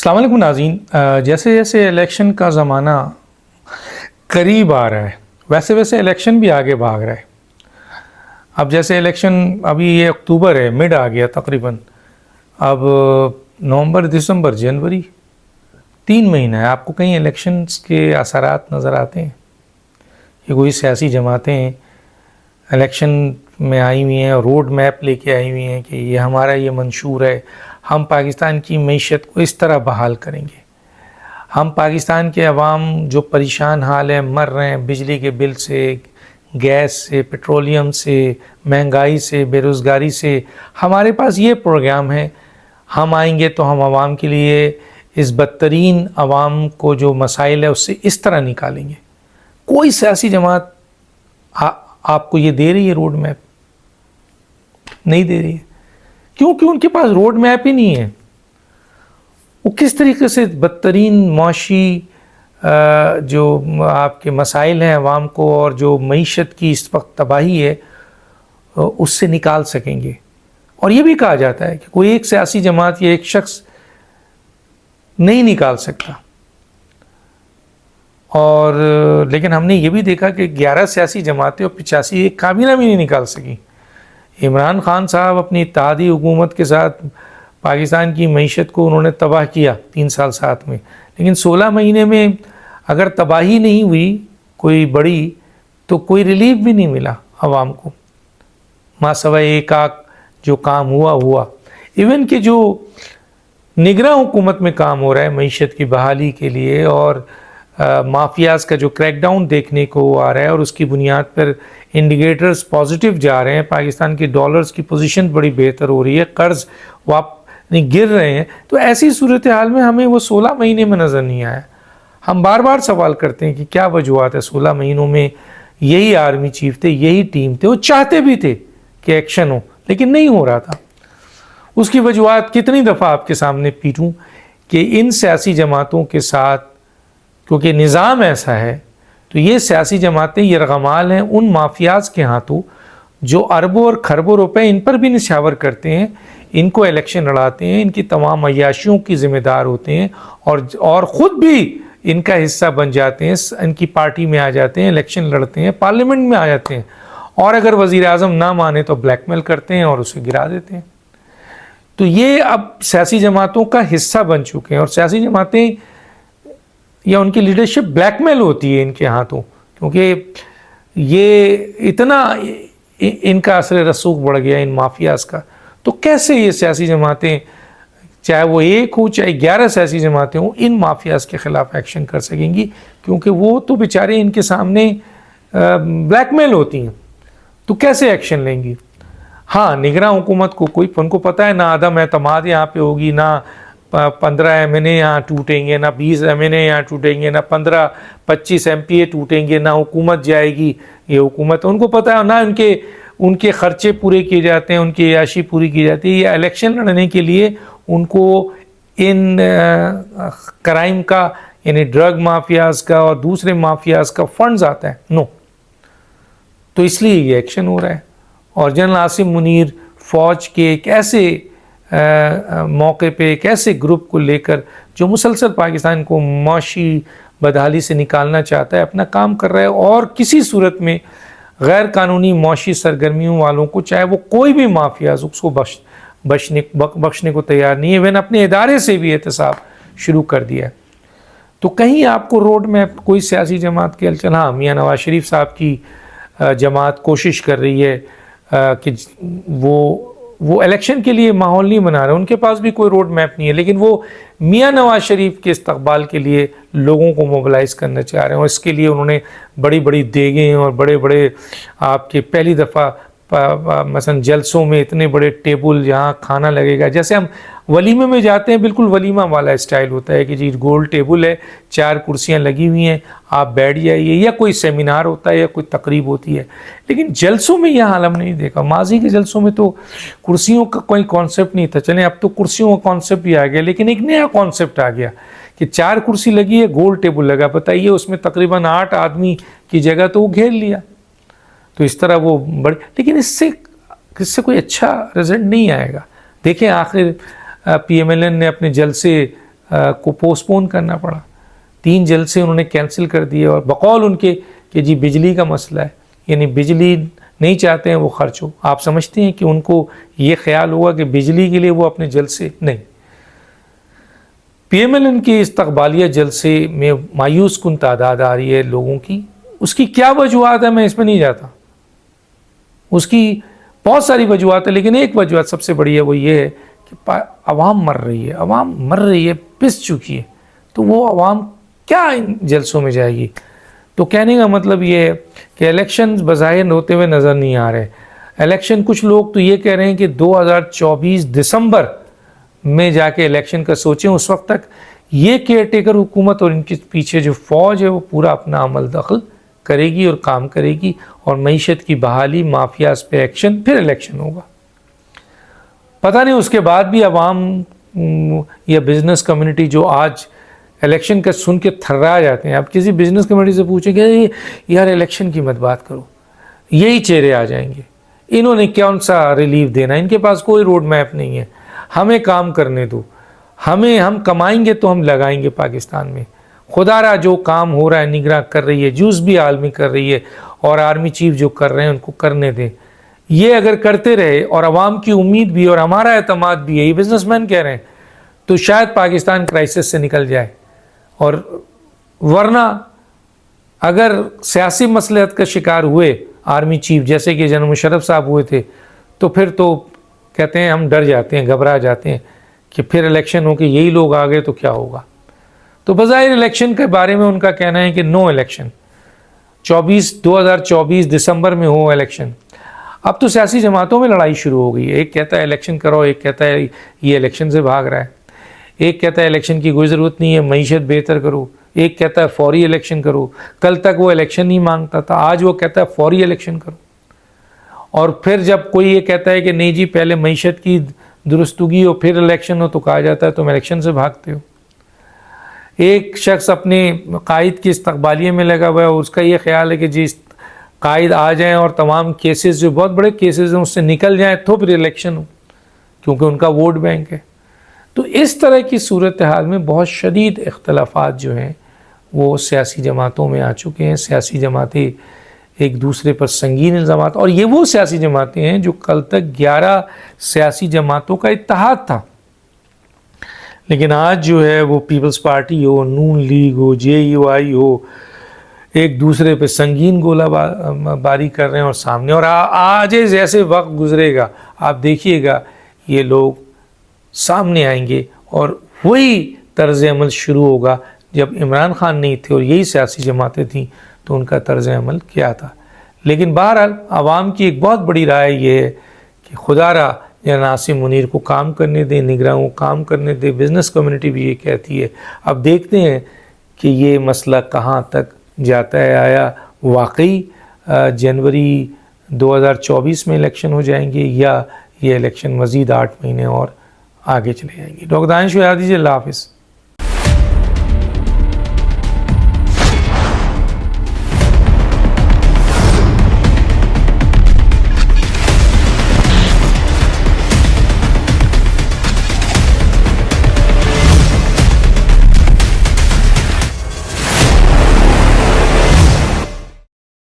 السلام علیکم ناظرین، جیسے جیسے الیکشن کا زمانہ قریب آ رہا ہے ویسے ویسے الیکشن بھی آگے بھاگ رہا ہے۔ اب جیسے الیکشن ابھی یہ اکتوبر ہے، مڈ آ گیا تقریباً، اب نومبر دسمبر جنوری 3 مہینہ ہے۔ آپ کو کہیں الیکشنز کے اثرات نظر آتے ہیں؟ یہ کوئی سیاسی جماعتیں الیکشن میں آئی ہوئی ہیں اور روڈ میپ لے کے آئی ہوئی ہیں کہ یہ ہمارا یہ منشور ہے، ہم پاکستان کی معیشت کو اس طرح بحال کریں گے، ہم پاکستان کے عوام جو پریشان حال ہیں، مر رہے ہیں بجلی کے بل سے، گیس سے، پیٹرولیم سے، مہنگائی سے، بے روزگاری سے، ہمارے پاس یہ پروگرام ہے، ہم آئیں گے تو ہم عوام کے لیے اس بدترین عوام کو جو مسائل ہے اس سے اس طرح نکالیں گے۔ کوئی سیاسی جماعت آپ کو یہ دے رہی ہے روڈ میپ؟ نہیں دے رہی ہے، کیونکہ ان کے پاس روڈ میپ ہی نہیں ہے۔ وہ کس طریقے سے بدترین معاشی جو آپ کے مسائل ہیں عوام کو اور جو معیشت کی اس وقت تباہی ہے اس سے نکال سکیں گے۔ اور یہ بھی کہا جاتا ہے کہ کوئی ایک سیاسی جماعت یا ایک شخص نہیں نکال سکتا، اور لیکن ہم نے یہ بھی دیکھا کہ 11 سیاسی جماعتیں اور 85 ایک کابینہ بھی نہیں نکال سکی۔ عمران خان صاحب اپنی اتحادی حکومت کے ساتھ پاکستان کی معیشت کو انہوں نے تباہ کیا 3 سال ساتھ میں، لیکن 16 مہینے میں اگر تباہی نہیں ہوئی کوئی بڑی تو کوئی ریلیف بھی نہیں ملا عوام کو، ماں سوائے ایک آک جو کام ہوا ایون کہ جو نگراں حکومت میں کام ہو رہا ہے معیشت کی بحالی کے لیے اور مافیاز کا جو کریک ڈاؤن دیکھنے کو آ رہا ہے اور اس کی بنیاد پر انڈیکیٹرز پازیٹیو جا رہے ہیں، پاکستان کی ڈالرز کی پوزیشن بڑی بہتر ہو رہی ہے، قرض گر رہے ہیں، تو ایسی صورتحال میں ہمیں وہ 16 مہینے میں نظر نہیں آیا۔ ہم بار بار سوال کرتے ہیں کہ کیا وجوہات ہے؟ 16 مہینوں میں یہی آرمی چیف تھے، یہی ٹیم تھے، وہ چاہتے بھی تھے کہ ایکشن ہو لیکن نہیں ہو رہا تھا۔ اس کی وجوہات کتنی دفعہ آپ کے سامنے پیٹوں کہ ان سیاسی جماعتوں کے ساتھ کیونکہ نظام ایسا ہے تو یہ سیاسی جماعتیں یرغمال ہیں ان مافیاز کے ہاتھوں جو اربوں اور خربوں روپے ان پر بھی نشاور کرتے ہیں، ان کو الیکشن لڑاتے ہیں، ان کی تمام عیاشیوں کی ذمہ دار ہوتے ہیں اور خود بھی ان کا حصہ بن جاتے ہیں، ان کی پارٹی میں آ جاتے ہیں، الیکشن لڑتے ہیں، پارلیمنٹ میں آ جاتے ہیں، اور اگر وزیر اعظم نہ مانے تو بلیک میل کرتے ہیں اور اسے گرا دیتے ہیں۔ تو یہ اب سیاسی جماعتوں کا حصہ بن چکے ہیں، اور سیاسی جماعتیں یا ان کی لیڈرشپ بلیک میل ہوتی ہے ان کے ہاتھوں، کیونکہ یہ اتنا ان کا اثر رسوخ بڑھ گیا ان مافیاز کا۔ تو کیسے یہ سیاسی جماعتیں، چاہے وہ ایک ہوں چاہے 11 سیاسی جماعتیں ہوں، ان مافیاز کے خلاف ایکشن کر سکیں گی؟ کیونکہ وہ تو بیچارے ان کے سامنے بلیک میل ہوتی ہیں، تو کیسے ایکشن لیں گی؟ ہاں، نگراں حکومت کو ان کو پتہ ہے نہ عدم اعتماد یہاں پہ ہوگی، نہ 15 ایم این اے یہاں ٹوٹیں گے، نہ 20 ایم این اے یہاں ٹوٹیں گے، نہ 15-25 ایم پی اے ٹوٹیں گے، نہ حکومت جائے گی۔ یہ حکومت ان کو پتہ ہے نہ ان کے خرچے پورے کیے جاتے ہیں، ان کی عیاشی پوری کی جاتی ہے۔ یہ الیکشن لڑنے کے لیے ان کو ان کرائم کا یعنی ڈرگ مافیاز کا اور دوسرے مافیاز کا فنڈز آتا ہے، تو اس لیے یہ ایکشن ہو رہا ہے۔ اور جنرل عاصم منیر فوج کے ایک ایسے موقع پہ ایک ایسے گروپ کو لے کر جو مسلسل پاکستان کو معاشی بدحالی سے نکالنا چاہتا ہے اپنا کام کر رہا ہے، اور کسی صورت میں غیر قانونی معاشی سرگرمیوں والوں کو چاہے وہ کوئی بھی مافیاز اس کو بخشنے کو تیار نہیں ہے، ایون اپنے ادارے سے بھی احتساب شروع کر دیا ہے۔ تو کہیں آپ کو روڈ میپ کوئی سیاسی جماعت کے ہلچل؟ ہاں، میاں نواز شریف صاحب کی جماعت کوشش کر رہی ہے کہ وہ الیکشن کے لیے ماحول نہیں بنا رہے، ان کے پاس بھی کوئی روڈ میپ نہیں ہے، لیکن وہ میاں نواز شریف کے استقبال کے لیے لوگوں کو موبلائز کرنا چاہ رہے ہیں، اور اس کے لیے انہوں نے بڑی بڑی دیگیں اور بڑے بڑے آپ کے پہلی دفعہ مثلا جلسوں میں اتنے بڑے ٹیبل جہاں کھانا لگے گا، جیسے ہم ولیمے میں جاتے ہیں بالکل ولیمہ والا اسٹائل ہوتا ہے کہ جی گول ٹیبل ہے، 4 کرسیاں لگی ہوئی ہیں، آپ بیٹھ جائیے، یا کوئی سیمینار ہوتا ہے یا کوئی تقریب ہوتی ہے۔ لیکن جلسوں میں یہ حال ہم نہیں دیکھا۔ ماضی کے جلسوں میں تو کرسیوں کا کوئی کانسیپٹ نہیں تھا، چلیں اب تو کرسیوں کا کانسیپٹ بھی آ گیا، لیکن ایک نیا کانسیپٹ آ گیا کہ 4 کرسی لگی ہے، گول ٹیبل لگا، بتائیے اس میں تقریباً 8 آدمی کی جگہ تو وہ گھیر لیا۔ تو اس طرح وہ بڑے، لیکن اس سے کوئی اچھا رزلٹ نہیں آئے گا۔ دیکھیں آخر پی ایم ایل این نے اپنے جلسے کو پوسٹ پون کرنا پڑا. 3 جلسے انہوں نے کینسل کر دیے اور بقول ان کے کہ جی بجلی کا مسئلہ ہے, یعنی بجلی نہیں چاہتے ہیں وہ خرچ ہو. آپ سمجھتے ہیں کہ ان کو یہ خیال ہوا کہ بجلی کے لیے وہ اپنے جلسے نہیں. پی ایم ایل این کے استقبالیہ جلسے میں مایوس کن تعداد آ رہی ہے لوگوں کی. اس کی کیا وجوہات ہے میں اس میں نہیں جاتا, اس کی بہت ساری وجوہات ہیں, لیکن ایک وجوہات سب سے بڑی ہے, وہ یہ ہے کہ عوام مر رہی ہے, پس چکی ہے. تو وہ عوام کیا ان جلسوں میں جائے گی؟ تو کہنے کا مطلب یہ ہے کہ الیکشن بظاہر ہوتے ہوئے نظر نہیں آ رہے. الیکشن کچھ لوگ تو یہ کہہ رہے ہیں کہ 2024 دسمبر میں جا کے الیکشن کا سوچیں. اس وقت تک یہ کیئر ٹیکر حکومت اور ان کے پیچھے جو فوج ہے وہ پورا اپنا عمل دخل کرے گی اور کام کرے گی, اور معیشت کی بحالی, مافیاز پہ ایکشن, پھر الیکشن ہوگا. پتہ نہیں اس کے بعد بھی عوام یا بزنس کمیونٹی جو آج الیکشن کا سن کے تھرا جاتے ہیں, آپ کسی بزنس کمیونٹی سے پوچھیں کہ یار الیکشن کی مت بات کرو, یہی چہرے آ جائیں گے. انہوں نے کون سا ریلیف دینا, ان کے پاس کوئی روڈ میپ نہیں ہے, ہمیں کام کرنے دو, ہم کمائیں گے تو ہم لگائیں گے پاکستان میں. خدا را جو کام ہو رہا ہے نگراں کر رہی ہے, جوس بھی عالمی کر رہی ہے, اور آرمی چیف جو کر رہے ہیں ان کو کرنے دیں. یہ اگر کرتے رہے اور عوام کی امید بھی اور ہمارا اعتماد بھی ہے, یہ بزنس مین کہہ رہے ہیں, تو شاید پاکستان کرائسس سے نکل جائے. اور ورنہ اگر سیاسی مصلحت کا شکار ہوئے آرمی چیف جیسے کہ جنرل مشرف صاحب ہوئے تھے, تو پھر تو کہتے ہیں ہم ڈر جاتے ہیں, گھبرا جاتے ہیں کہ پھر الیکشن ہو کے یہی لوگ آ گئے تو کیا ہوگا. تو بظاہر الیکشن کے بارے میں ان کا کہنا ہے کہ نو الیکشن, 2024 دسمبر میں ہو الیکشن. اب تو سیاسی جماعتوں میں لڑائی شروع ہو گئی ہے. ایک کہتا ہے الیکشن کرو, ایک کہتا ہے یہ الیکشن سے بھاگ رہا ہے, ایک کہتا ہے الیکشن کی کوئی ضرورت نہیں ہے, معیشت بہتر کرو, ایک کہتا ہے فوری الیکشن کرو. کل تک وہ الیکشن نہیں مانگتا تھا, آج وہ کہتا ہے فوری الیکشن کرو. اور پھر جب کوئی یہ کہتا ہے کہ نہیں جی پہلے معیشت کی درستگی ہو پھر الیکشن ہو, تو کہا جاتا ہے تم الیکشن سے بھاگتے ہو. ایک شخص اپنے قائد کی استقبالیے میں لگا ہوا ہے, اور اس کا یہ خیال ہے کہ جی قائد آ جائیں اور تمام کیسز جو بہت بڑے کیسز ہیں اس سے نکل جائیں تو پھر الیکشن ہو, کیونکہ ان کا ووٹ بینک ہے. تو اس طرح کی صورتحال میں بہت شدید اختلافات جو ہیں وہ سیاسی جماعتوں میں آ چکے ہیں. سیاسی جماعتیں ایک دوسرے پر سنگین الزامات, اور یہ وہ سیاسی جماعتیں ہیں جو کل تک 11 سیاسی جماعتوں کا اتحاد تھا, لیکن آج جو ہے وہ پیپلز پارٹی ہو, نون لیگ ہو, JUI ہو, ایک دوسرے پہ سنگین گولہ باری کر رہے ہیں اور سامنے. اور آج جیسے وقت گزرے گا آپ دیکھیے گا یہ لوگ سامنے آئیں گے, اور وہی طرز عمل شروع ہوگا جب عمران خان نہیں تھے اور یہی سیاسی جماعتیں تھیں تو ان کا طرز عمل کیا تھا. لیکن بہرحال عوام کی ایک بہت بڑی رائے یہ ہے کہ خدا را جنرل عاصم منیر کو کام کرنے دیں, نگراں کو کام کرنے دیں. بزنس کمیونٹی بھی یہ کہتی ہے. اب دیکھتے ہیں کہ یہ مسئلہ کہاں تک جاتا ہے. آیا واقعی جنوری 2024 میں الیکشن ہو جائیں گے, یا یہ الیکشن مزید 8 مہینے اور آگے چلے جائیں گے. ڈاکٹر دانش یاد دیجیے. اللہ حافظ.